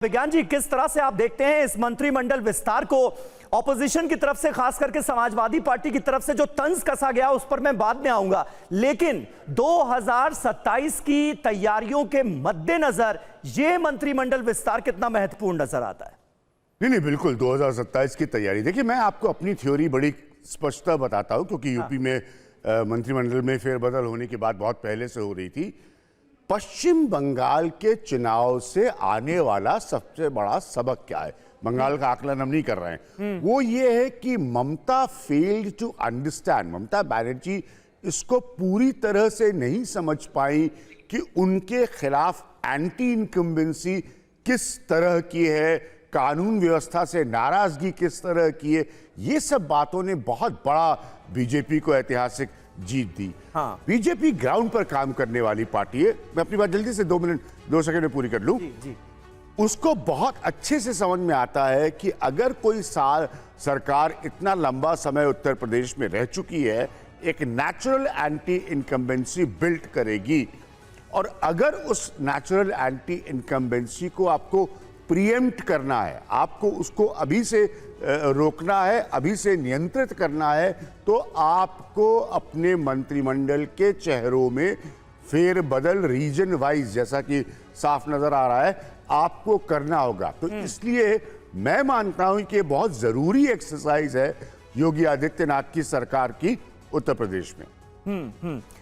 विज्ञान जी, किस तरह से आप देखते हैं इस मंत्रिमंडल विस्तार को? ऑपोजिशन की तरफ से, खास करके समाजवादी पार्टी की तरफ से जो तंज कसा गया उस पर मैं बाद में आऊंगा, लेकिन 2027 की तैयारियों के मद्देनजर यह मंत्रिमंडल विस्तार कितना महत्वपूर्ण नजर आता है? नहीं, बिल्कुल 2027 की तैयारी। देखिए, मैं आपको अपनी थ्योरी बड़ी स्पष्टता बताता हूं, क्योंकि यूपी में मंत्रिमंडल में फेरबदल होने की बात बहुत पहले से हो रही थी। पश्चिम बंगाल के चुनाव से आने वाला सबसे बड़ा सबक क्या है, बंगाल का आकलन हम नहीं कर रहे हैं, वो ये है कि ममता failed to understand, Mamata Banerjee इसको पूरी तरह से नहीं समझ पाई कि उनके खिलाफ एंटी इनकम्बेंसी किस तरह की है, कानून व्यवस्था से नाराजगी किस तरह की है। ये सब बातों ने बहुत बड़ा बीजेपी को ऐतिहासिक जीत दी। हाँ। बीजेपी ग्राउंड पर काम करने वाली पार्टी है। मैं अपनी बात जल्दी से 2 सेकंड में पूरी कर लूं। जी। उसको बहुत अच्छे से समझ में आता है कि अगर कोई सरकार इतना लंबा समय उत्तर प्रदेश में रह चुकी है, एक नेचुरल एंटी इनकम्बेंसी बिल्ड करेगी, और अगर उस नेचुरल एंटी इनकम्बेंसी को आपको प्रीएम्प्ट करना है, आपको उसको अभी से रोकना है, अभी से नियंत्रित करना है, तो आपको अपने मंत्रिमंडल के चेहरों में फेरबदल रीजन वाइज, जैसा कि साफ नजर आ रहा है, आपको करना होगा। तो इसलिए मैं मानता हूं कि बहुत जरूरी एक्सरसाइज है योगी आदित्यनाथ की सरकार की उत्तर प्रदेश में।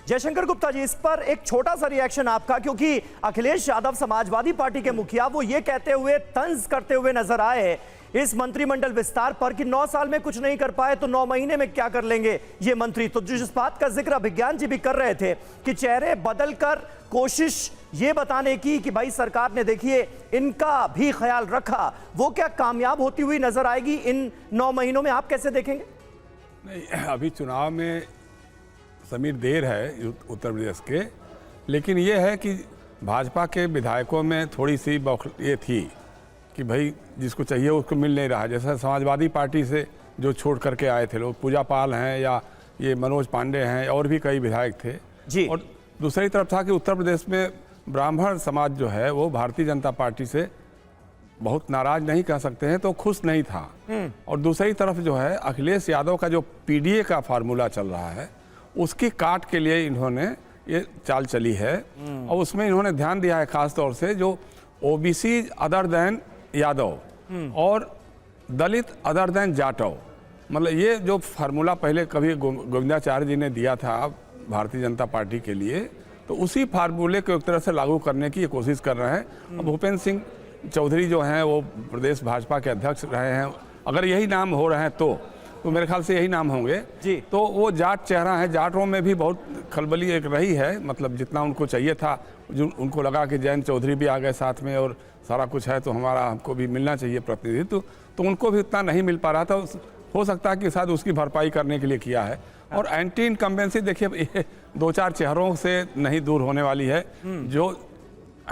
जयशंकर गुप्ता जी, इस पर एक छोटा सा रिएक्शन आपका, क्योंकि अखिलेश यादव समाजवादी पार्टी के मुखिया वो ये कहते हुए, तंज करते हुए नजर आए इस मंत्रिमंडल विस्तार पर कि 9 साल में कुछ नहीं कर पाए तो 9 महीने में क्या कर लेंगे ये मंत्री। तो जिस बात का जिक्र अभिज्ञान जी भी कर रहे थे कि चेहरे बदलकर कोशिश ये बताने की कि भाई सरकार ने देखिए इनका भी ख्याल रखा, वो क्या कामयाब होती हुई नजर आएगी इन 9 महीनों में? आप कैसे देखेंगे? नहीं, अभी चुनाव में समीर देर है उत्तर प्रदेश के, लेकिन ये है कि भाजपा के विधायकों में थोड़ी सी ये थी कि भाई जिसको चाहिए उसको मिल नहीं रहा। जैसे समाजवादी पार्टी से जो छोड़ करके आए थे लोग, पूजा पाल हैं या ये मनोज पांडे हैं, और भी कई विधायक थे जी। और दूसरी तरफ था कि उत्तर प्रदेश में ब्राह्मण समाज जो है वो भारतीय जनता पार्टी से बहुत नाराज नहीं कह सकते हैं, तो खुश नहीं था। और दूसरी तरफ जो है अखिलेश यादव का जो पीडीए का फार्मूला चल रहा है, उसकी काट के लिए इन्होंने ये चाल चली है, और उसमें इन्होंने ध्यान दिया है खास तौर से जो ओबीसी अदर देन यादव और दलित अदर देन जाटव, मतलब ये जो फार्मूला पहले कभी गोविंदाचार्य जी ने दिया था भारतीय जनता पार्टी के लिए, तो उसी फार्मूले को एक तरह से लागू करने की कोशिश कर रहे हैं। भूपेंद्र सिंह चौधरी जो हैं वो प्रदेश भाजपा के अध्यक्ष रहे हैं, अगर यही नाम हो रहे हैं तो मेरे ख्याल से यही नाम होंगे जी। तो वो जाट चेहरा है, जाटों में भी बहुत खलबली एक रही है, मतलब जितना उनको चाहिए था, जो उनको लगा कि जयंत चौधरी भी आ गए साथ में और सारा कुछ है तो हमको भी मिलना चाहिए प्रतिनिधित्व, तो उनको भी उतना नहीं मिल पा रहा था। हो सकता है कि शायद उसकी भरपाई करने के लिए किया है। और एंटी इनकम्बेंसी देखिए, ये 2-4 चेहरों से नहीं दूर होने वाली है। जो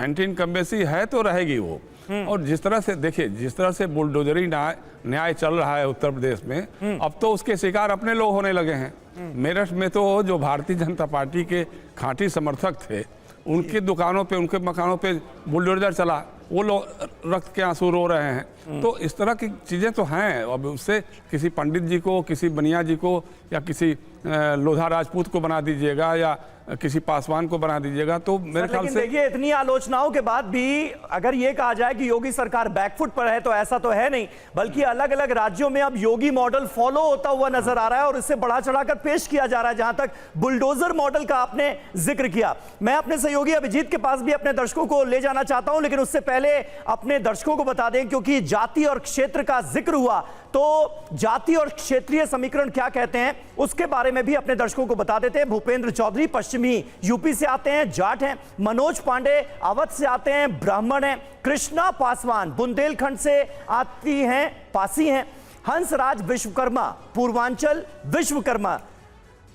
एंटी इनकम्बेंसी है तो रहेगी वो। और जिस तरह से देखिए, जिस तरह से बुलडोजरी न्याय चल रहा है उत्तर प्रदेश में, अब तो उसके शिकार अपने लोग होने लगे हैं। मेरठ में तो जो भारतीय जनता पार्टी के खांटी समर्थक थे, उनकी दुकानों पे, उनके मकानों पे बुलडोजर चला, वो लोग रक्त के आंसू रो रहे हैं। तो इस तरह की चीज़ें तो हैं। अब उससे किसी पंडित जी को, किसी बनिया जी को, या किसी लोधा राजपूत को बना दीजिएगा, या किसी पासवान को बना दीजिएगा, तो मेरे ख्याल से देखिए इतनी आलोचनाओं के बाद भी अगर ये कहा जाए कि योगी सरकार बैकफुट पर है, तो ऐसा तो है नहीं, बल्कि अलग अलग राज्यों में अब योगी मॉडल फॉलो होता हुआ नजर आ रहा है और इससे बढ़ा चढ़ाकर पेश किया जा रहा है। जहां तक बुलडोजर मॉडल का आपने जिक्र किया, मैं अपने सहयोगी अभिजीत के पास भी अपने दर्शकों को ले जाना चाहता हूं, लेकिन उससे पहले अपने दर्शकों को बता दें, क्योंकि जाति और क्षेत्र का जिक्र हुआ, तो जाति और क्षेत्रीय समीकरण क्या कहते हैं उसके बारे में भी अपने दर्शकों को बता देते हैं। भूपेंद्र चौधरी पश्चिमी यूपी से आते हैं, जाट हैं। मनोज पांडे अवध से आते हैं, ब्राह्मण हैं। कृष्णा पासवान बुंदेलखंड से आती हैं, पासी हैं। हंसराज विश्वकर्मा पूर्वांचल विश्वकर्मा।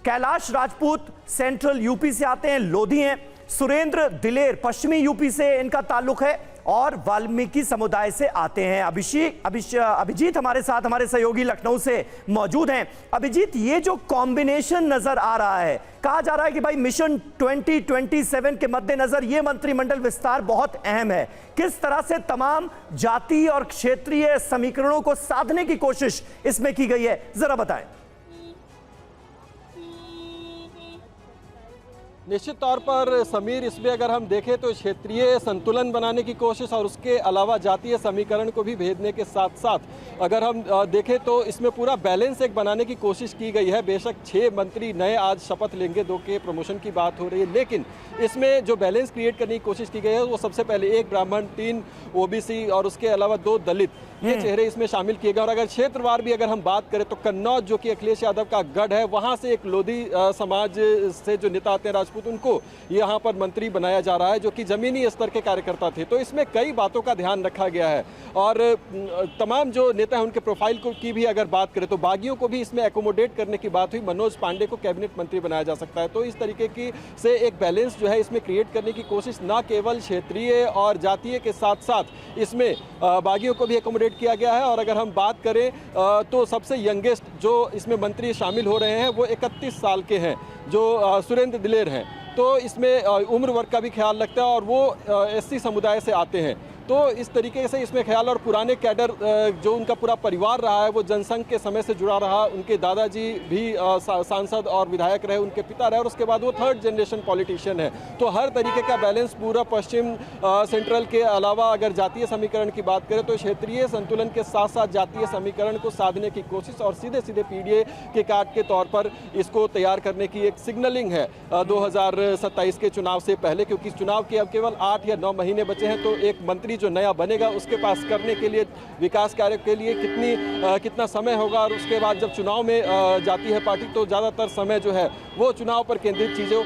कैलाश राजपूत सेंट्रल यूपी से आते हैं, लोधी हैं। सुरेंद्र दिलेर पश्चिमी यूपी से इनका ताल्लुक है, और वाल्मीकि समुदाय से आते हैं। अभिजीत हमारे साथ, हमारे सहयोगी लखनऊ से मौजूद हैं। अभिजीत, ये जो कॉम्बिनेशन नजर आ रहा है, कहा जा रहा है कि भाई मिशन 2027 के मद्देनजर ये मंत्रिमंडल विस्तार बहुत अहम है। किस तरह से तमाम जातीय और क्षेत्रीय समीकरणों को साधने की कोशिश इसमें की गई है, जरा बताएं। निश्चित तौर पर समीर, इसमें अगर हम देखें तो क्षेत्रीय संतुलन बनाने की कोशिश और उसके अलावा जातीय समीकरण को भी भेदने के साथ साथ अगर हम देखें तो इसमें पूरा बैलेंस एक बनाने की कोशिश की गई है। बेशक 6 मंत्री नए आज शपथ लेंगे, 2 के प्रमोशन की बात हो रही है, लेकिन इसमें जो बैलेंस क्रिएट करने की कोशिश की गई है वो सबसे पहले 1 ब्राह्मण, 3 ओबीसी और उसके अलावा 2 दलित, ये चेहरे इसमें शामिल किए गए। और अगर क्षेत्रवार भी अगर हम बात करें तो कन्नौज, जो कि अखिलेश यादव का गढ़ है, वहां से एक लोधी समाज से जो नेता आते हैं राजपूत, उनको यहाँ पर मंत्री बनाया जा रहा है, जो कि जमीनी स्तर के कार्यकर्ता थे। तो इसमें कई बातों का ध्यान रखा गया है और तमाम जो नेता हैं उनके प्रोफाइल की भी अगर बात करें तो बागियों को भी इसमें एकोमोडेट करने की बात हुई। मनोज पांडे को कैबिनेट मंत्री बनाया जा सकता है। तो इस तरीके की से एक बैलेंस जो है इसमें क्रिएट करने की कोशिश न केवल क्षेत्रीय और जातीय के साथ साथ इसमें बागियों को भी एकोमोडेट किया गया है। और अगर हम बात करें तो सबसे यंगेस्ट जो इसमें मंत्री शामिल हो रहे हैं वो 31 साल के हैं, जो सुरेंद्र दिलेर हैं। तो इसमें उम्र वर्ग का भी ख्याल रखता है और वो एससी समुदाय से आते हैं। तो इस तरीके से इसमें ख्याल, और पुराने कैडर जो उनका पूरा परिवार रहा है वो जनसंघ के समय से जुड़ा रहा। उनके दादाजी भी सांसद और विधायक रहे, उनके पिता रहे, और उसके बाद वो 3rd जनरेशन पॉलिटिशियन है। तो हर तरीके का बैलेंस पूरा पश्चिम सेंट्रल के अलावा अगर जातीय समीकरण की बात करें तो क्षेत्रीय संतुलन के साथ साथ जातीय समीकरण को साधने की कोशिश और सीधे सीधे पीडीए के कार्ड के तौर पर इसको तैयार करने की एक सिग्नलिंग है 2027 के चुनाव से पहले, क्योंकि चुनाव के अब केवल 8 या 9 महीने बचे हैं। तो एक मंत्री जो नया बनेगा उसके पास करने के लिए, विकास कार्य के लिए कितना समय होगा, और उसके बाद जब चुनाव में जाती है पार्टी तो ज़्यादातर समय जो है वो चुनाव पर केंद्रित चीज़ों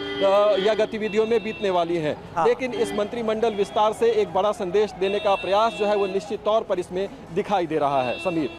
या गतिविधियों में बीतने वाली है। लेकिन इस मंत्रिमंडल विस्तार से एक बड़ा संदेश देने का प्रयास जो है वो निश्चित तौर पर इसमें दिखाई दे रहा है। समीर।